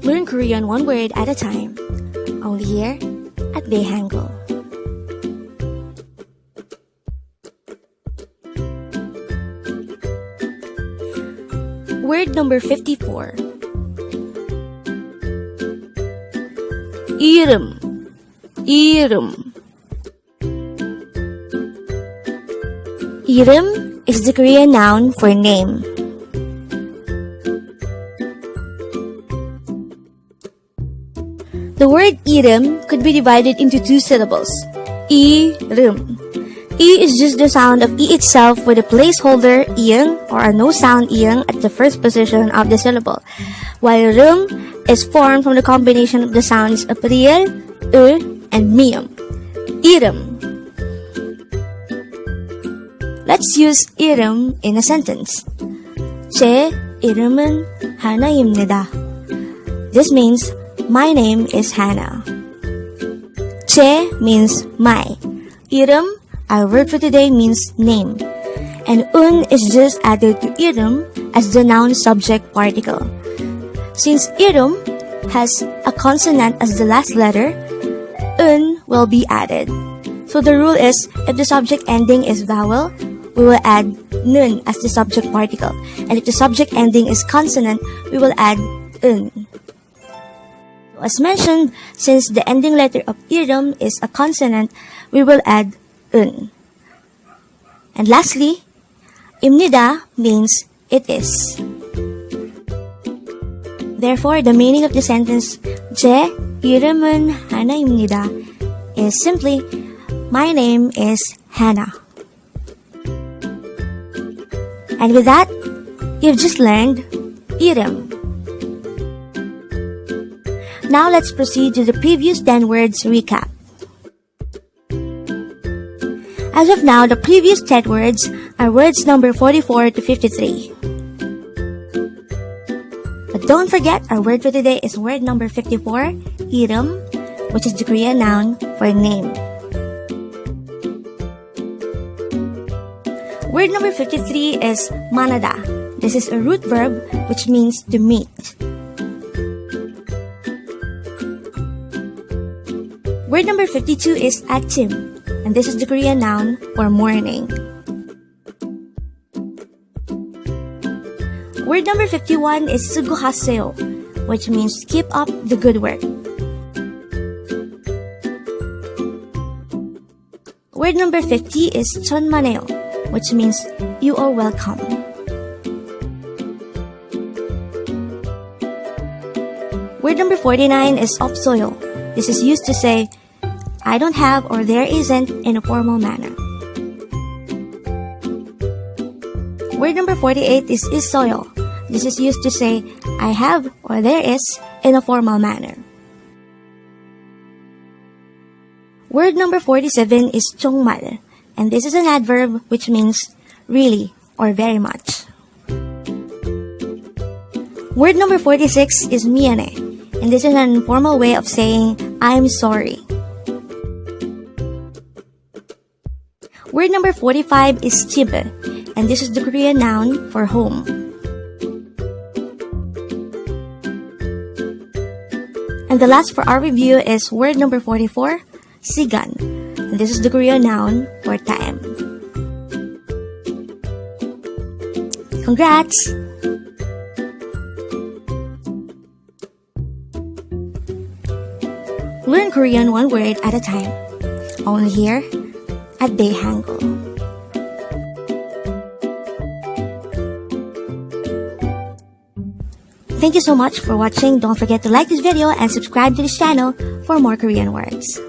Learn Korean one word at a time. Only here at Dae-Hangul. Word number 54. Ireum. Ireum. Ireum is the Korean noun for name. The word Ireum could be divided into two syllables. Ireum. I is just the sound of I itself with a placeholder iyang or a no sound iyang at the first position of the syllable, while rum is formed from the combination of the sounds of real, and miyam. Ireum. Let's use Ireum in a sentence. 제 이름은 하나입니다. This means my name is Hannah. 제 means my. Ireum, our word for today, means name. And un is just added to Ireum as the noun subject particle. Since Ireum has a consonant as the last letter, un will be added. So the rule is, if the subject ending is vowel, we will add nun as the subject particle. And if the subject ending is consonant, we will add un. As mentioned, since the ending letter of Ireum is a consonant, we will add un. And lastly, imnida means it is. Therefore, the meaning of the sentence 제 이름은 하나입니다 is simply my name is Hannah. And with that, you've just learned Ireum. Now let's proceed to the previous 10 words recap. As of now, the previous 10 words are words number 44 to 53. But don't forget, our word for today is word number 54, Ireum, which is the Korean noun for name. Word number 53 is manada. This is a root verb which means to meet. Word number 52 is a침, and this is the Korean noun for morning. Word number 51 is sugohaseo, which means keep up the good work. Word number 50 is chonmaneo, which means you are welcome. Word number 49 is opsoyo. This is used to say I don't have or there isn't in a formal manner. Word number 48 is isoyo. This is used to say I have or there is in a formal manner. Word number 47 is chongmal, and this is an adverb which means really or very much. Word number 46 is miane, and this is an informal way of saying I'm sorry. Word number 45 is chibe, and this is the Korean noun for home. And the last for our review is word number 44, sigan, and this is the Korean noun for time. Congrats! Learn Korean one word at a time. Only here at Dae-Hangul. Thank you so much for watching. Don't forget to like this video and subscribe to this channel for more Korean words.